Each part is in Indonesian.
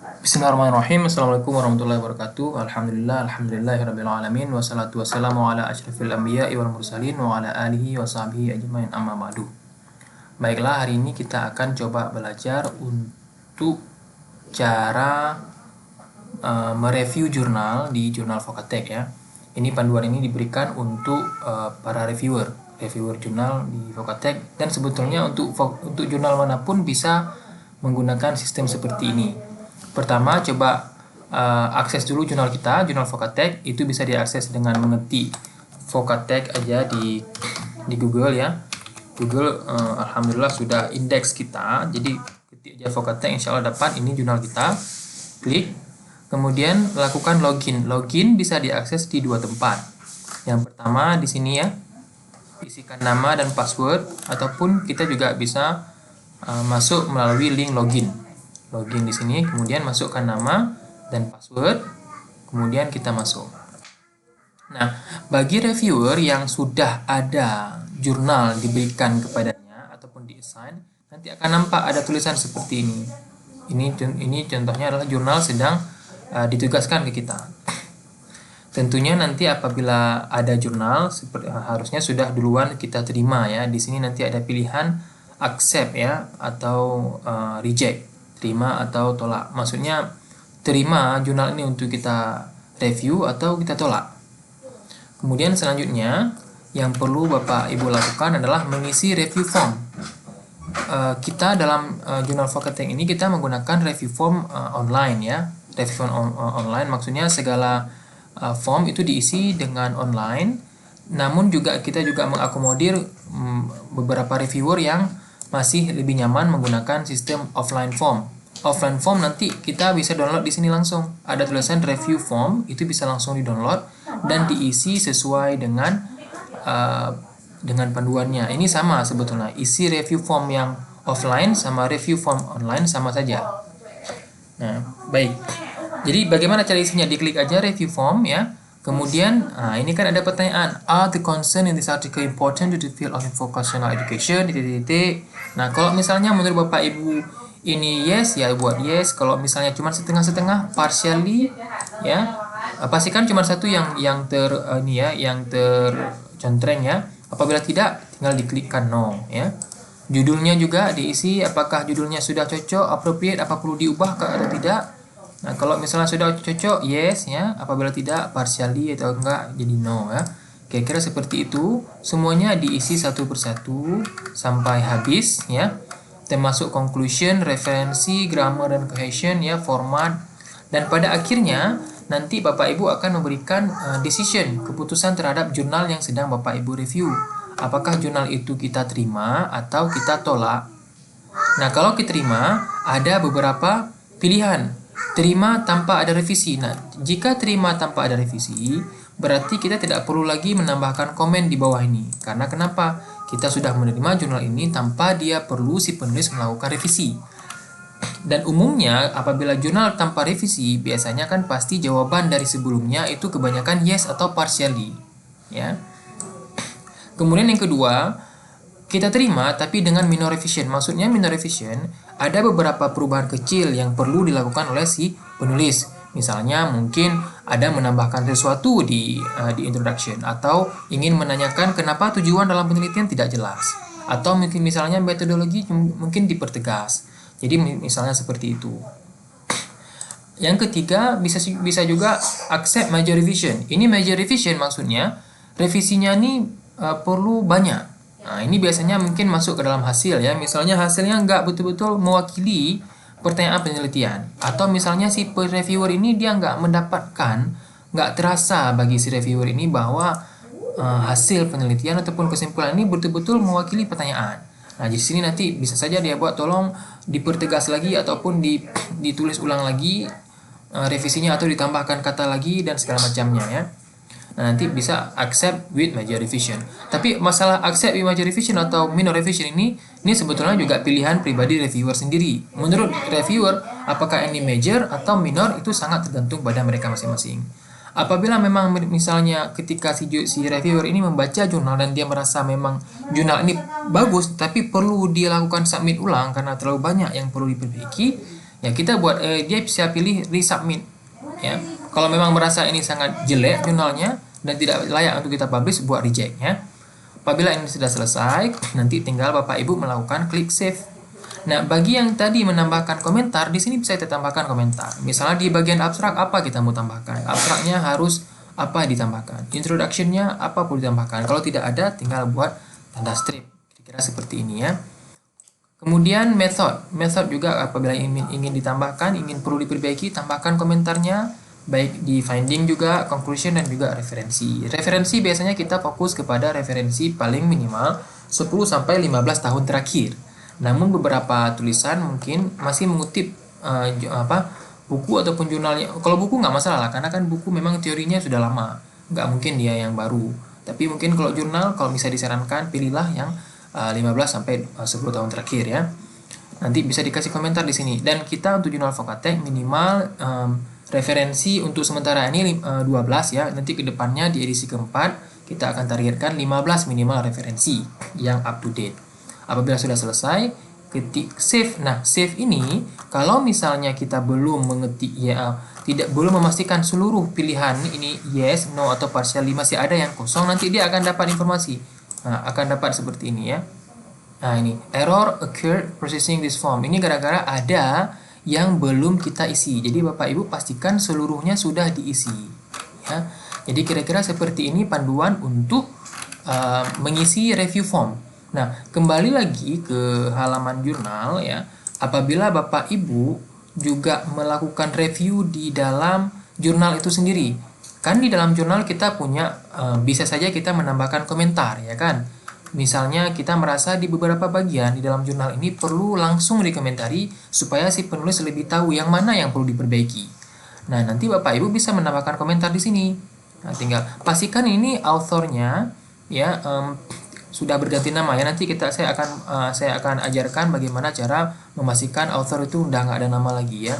Bismillahirrahmanirrahim. Assalamualaikum warahmatullahi wabarakatuh. Alhamdulillahirabbil alamin wassalatu wassalamu ala asyrafil anbiya'i wal mursalin wa ala alihi wa sahbihi ajmain amma ba'du. Baiklah, hari ini kita akan coba belajar untuk cara mereview jurnal di jurnal Vocatek ya. Ini panduan ini diberikan untuk para reviewer jurnal di Vocatek, dan sebetulnya untuk jurnal manapun bisa menggunakan sistem seperti ini. Pertama, coba akses dulu jurnal kita, jurnal Vocatek. Itu bisa diakses dengan mengetik Vocatek aja di Google ya. Google alhamdulillah sudah indeks kita. Jadi ketik aja Vocatek, insya Allah dapat. Ini jurnal kita. Klik. Kemudian lakukan login. Login bisa diakses di dua tempat. Yang pertama di sini ya. Isikan nama dan password, ataupun kita juga bisa masuk melalui link login. Login di sini, kemudian masukkan nama dan password, kemudian kita masuk. Nah, bagi reviewer yang sudah ada jurnal diberikan kepadanya ataupun di-assign, nanti akan nampak ada tulisan seperti ini. Ini contohnya adalah jurnal sedang ditugaskan ke kita. Tentunya nanti apabila ada jurnal, harusnya sudah duluan kita terima ya. Di sini nanti ada pilihan accept ya, atau reject. Terima atau tolak. Maksudnya terima jurnal ini untuk kita review atau kita tolak. Kemudian selanjutnya yang perlu Bapak Ibu lakukan adalah mengisi review form. Kita dalam jurnal Vocatek ini kita menggunakan review form online ya. Review form online maksudnya segala form itu diisi dengan online. Namun kita juga mengakomodir beberapa reviewer yang masih lebih nyaman menggunakan sistem offline form. Offline form nanti kita bisa download di sini langsung. Ada tulisan review form, itu bisa langsung di-download dan diisi sesuai dengan panduannya. Ini sama sebetulnya. Isi review form yang offline sama review form online sama saja. Nah, baik. Jadi bagaimana cara isinya? Diklik aja review form ya. Kemudian, ini kan ada pertanyaan, are the concern in this article important to the field of vocational education? Nah, kalau misalnya menurut Bapak Ibu ini yes, ya buat yes. Kalau misalnya cuma setengah-setengah, partially, ya, pastikan cuma satu yang tercontreng ya. Apabila tidak, tinggal diklikkan no, ya. Judulnya juga diisi, apakah judulnya sudah cocok, appropriate, apa perlu diubah atau tidak. Nah, kalau misalnya sudah cocok, yes ya. Apabila tidak, partially atau enggak, jadi no ya. Kira-kira seperti itu. Semuanya diisi satu persatu sampai habis ya. Termasuk conclusion, referensi, grammar dan cohesion ya, format. Dan pada akhirnya nanti Bapak Ibu akan memberikan decision, keputusan terhadap jurnal yang sedang Bapak Ibu review. Apakah jurnal itu kita terima atau kita tolak? Nah, kalau kita terima, ada beberapa pilihan. Terima tanpa ada revisi. Nah, jika terima tanpa ada revisi, berarti kita tidak perlu lagi menambahkan komen di bawah ini. Karena kenapa? Kita sudah menerima jurnal ini tanpa dia perlu si penulis melakukan revisi. Dan umumnya apabila jurnal tanpa revisi, biasanya kan pasti jawaban dari sebelumnya itu kebanyakan yes atau partially. Ya. Kemudian yang kedua, kita terima tapi dengan minor revision. Maksudnya minor revision, ada beberapa perubahan kecil yang perlu dilakukan oleh si penulis. Misalnya mungkin ada menambahkan sesuatu di introduction, atau ingin menanyakan kenapa tujuan dalam penelitian tidak jelas, atau mungkin misalnya metodologi mungkin dipertegas. Jadi misalnya seperti itu. Yang ketiga bisa juga accept major revision. Ini major revision maksudnya revisinya ini perlu banyak. Nah, ini biasanya mungkin masuk ke dalam hasil ya. Misalnya hasilnya nggak betul-betul mewakili pertanyaan penelitian. Atau misalnya si reviewer ini dia nggak terasa bagi si reviewer ini bahwa hasil penelitian ataupun kesimpulan ini betul-betul mewakili pertanyaan. Nah, di sini nanti bisa saja dia buat tolong dipertegas lagi ataupun ditulis ulang lagi revisinya, atau ditambahkan kata lagi dan segala macamnya ya. Nah, nanti bisa accept with major revision. Tapi masalah accept with major revision atau minor revision ini sebetulnya juga pilihan pribadi reviewer sendiri. Menurut reviewer, apakah ini major atau minor itu sangat tergantung pada mereka masing-masing. Apabila memang misalnya ketika si reviewer ini membaca jurnal dan dia merasa memang jurnal ini bagus tapi perlu dia lakukan submit ulang karena terlalu banyak yang perlu diperbaiki, Ya kita buat dia bisa pilih resubmit ya. Kalau memang merasa ini sangat jelek jurnalnya dan tidak layak untuk kita publish, buat reject ya. Apabila ini sudah selesai, nanti tinggal Bapak Ibu melakukan klik save. Nah, bagi yang tadi menambahkan komentar, di sini bisa kita tambahkan komentar. Misalnya di bagian abstrak apa kita mau tambahkan? Abstraknya harus apa ditambahkan? Introduction-nya apa perlu ditambahkan? Kalau tidak ada, tinggal buat tanda strip. Kira-kira seperti ini ya. Kemudian method juga apabila ingin ditambahkan, ingin perlu diperbaiki, tambahkan komentarnya. Baik di finding juga, conclusion, dan juga referensi. Referensi biasanya kita fokus kepada referensi paling minimal 10-15 tahun terakhir. Namun beberapa tulisan mungkin masih mengutip buku ataupun jurnalnya. Kalau buku nggak masalah lah, karena kan buku memang teorinya sudah lama. Nggak mungkin dia yang baru. Tapi mungkin kalau jurnal, kalau bisa disarankan, pilihlah yang 15-10 tahun terakhir ya. Nanti bisa dikasih komentar di sini. Dan kita untuk jurnal Vokatek minimal referensi untuk sementara ini 12 ya. Nanti kedepannya di edisi keempat kita akan targetkan 15 minimal referensi yang up to date. Apabila sudah selesai, ketik save. Nah, save ini kalau misalnya kita belum mengetik belum memastikan seluruh pilihan ini yes, no atau partially masih ada yang kosong, nanti dia akan dapat informasi. Nah, akan dapat seperti ini ya. Nah, ini error occurred processing this form. Ini gara-gara ada yang belum kita isi. Jadi Bapak Ibu pastikan seluruhnya sudah diisi ya. Jadi kira-kira seperti ini panduan untuk mengisi review form. Nah, kembali lagi ke halaman jurnal ya. Apabila Bapak Ibu juga melakukan review di dalam jurnal itu sendiri. Kan di dalam jurnal kita punya bisa saja kita menambahkan komentar ya kan. Misalnya kita merasa di beberapa bagian di dalam jurnal ini perlu langsung dikomentari supaya si penulis lebih tahu yang mana yang perlu diperbaiki. Nah, nanti Bapak Ibu bisa menambahkan komentar di sini. Nah, tinggal pastikan ini authornya ya sudah berganti nama ya. Nanti saya akan ajarkan bagaimana cara memastikan author itu udah nggak ada nama lagi ya.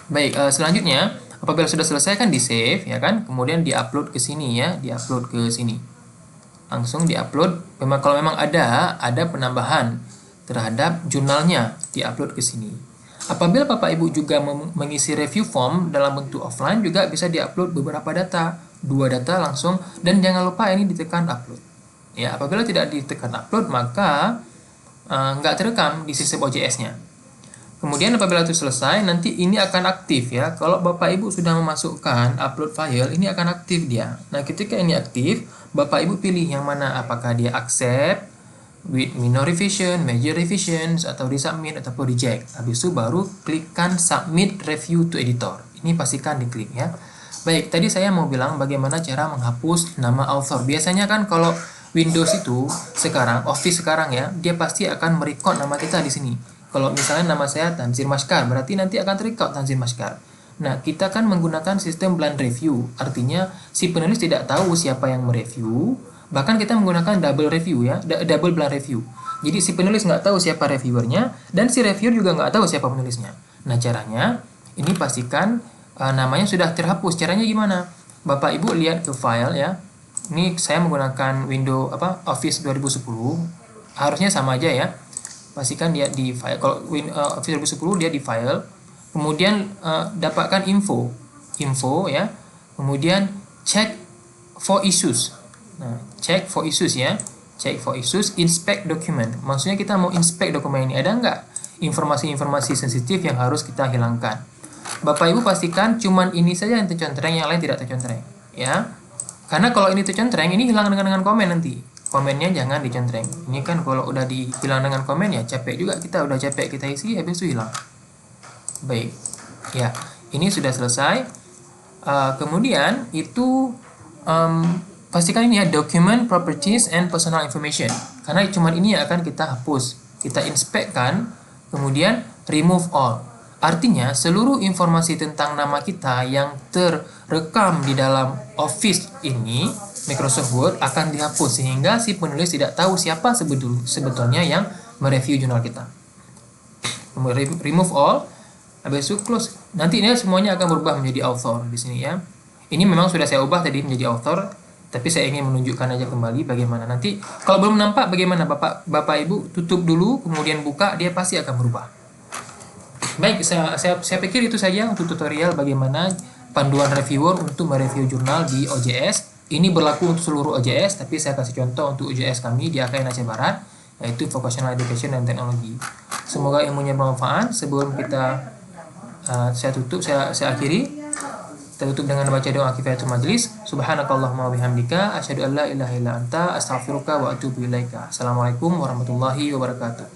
Baik, selanjutnya apabila sudah selesai kan di save ya kan, kemudian diupload ke sini ya, diupload ke sini. Langsung diupload. Memang kalau memang ada penambahan terhadap jurnalnya, diupload ke sini. Apabila Bapak Ibu juga mengisi review form dalam bentuk offline juga bisa diupload beberapa data, 2 data langsung, dan jangan lupa ini ditekan upload. Ya, apabila tidak ditekan upload maka nggak terekam di sistem OJS-nya. Kemudian apabila itu selesai, nanti ini akan aktif ya. Kalau Bapak Ibu sudah memasukkan upload file, ini akan aktif dia. Nah, ketika ini aktif, Bapak Ibu pilih yang mana, apakah dia accept, with minor revision, major revisions, atau resubmit, ataupun reject. Habis itu baru klikkan submit review to editor. Ini pastikan diklik ya. Baik, tadi saya mau bilang bagaimana cara menghapus nama author. Biasanya kan kalau Windows itu sekarang, Office sekarang ya, dia pasti akan merecord nama kita di sini. Kalau misalnya nama saya Tanzir Maskar, berarti nanti akan terecord Tanzir Maskar. Nah, kita kan menggunakan sistem blind review. Artinya, si penulis tidak tahu siapa yang mereview. Bahkan kita menggunakan double review ya, double blind review. Jadi si penulis nggak tahu siapa reviewernya, dan si reviewer juga nggak tahu siapa penulisnya. Nah, caranya, ini pastikan namanya sudah terhapus. Caranya gimana? Bapak Ibu lihat ke file ya. Ini saya menggunakan Office 2010. Harusnya sama aja ya. Pastikan dia di file. Kalau Office 2010 dia di file, kemudian dapatkan info ya, kemudian check for issues. Nah, check for issues ya, check for issues, inspect document. Maksudnya kita mau inspect dokumen ini, ada nggak informasi-informasi sensitif yang harus kita hilangkan. Bapak Ibu pastikan cuman ini saja yang tercontreng, yang lain tidak tercontreng ya, karena kalau ini tercontreng ini hilang dengan komen nanti. Komennya jangan dicontreng. Ini kan kalau udah dihilang dengan komen ya capek juga, kita udah capek kita isi habis itu hilang. Baik ya, ini sudah selesai. Kemudian itu pastikan ini ya, document properties and personal information, karena cuma ini yang akan kita hapus. Kita inspekkan, kemudian remove all. Artinya seluruh informasi tentang nama kita yang terekam di dalam Office ini, Microsoft Word, akan dihapus sehingga si penulis tidak tahu siapa sebetulnya yang mereview jurnal kita. Kemudian remove all, habis itu close. Nanti ini semuanya akan berubah menjadi author di sini ya. Ini memang sudah saya ubah tadi menjadi author, Tapi saya ingin menunjukkan aja kembali bagaimana. Nanti kalau belum nampak bagaimana Bapak Ibu tutup dulu kemudian buka, dia pasti akan berubah. Baik, saya pikir itu saja untuk tutorial bagaimana panduan reviewer untuk mereview jurnal di OJS. Ini berlaku untuk seluruh OJS, tapi saya kasih contoh untuk OJS kami di AKN Aceh Barat, yaitu Vocational Education dan Teknologi. Semoga ilmunya bermanfaat. Sebelum saya akhiri. Kita tutup dengan baca doa kifayatul majlis. Subhanakallahumma wa bihamdika asyhadu an la ilaha illa anta astaghfiruka wa atubu ilaika. Assalamualaikum warahmatullahi wabarakatuh.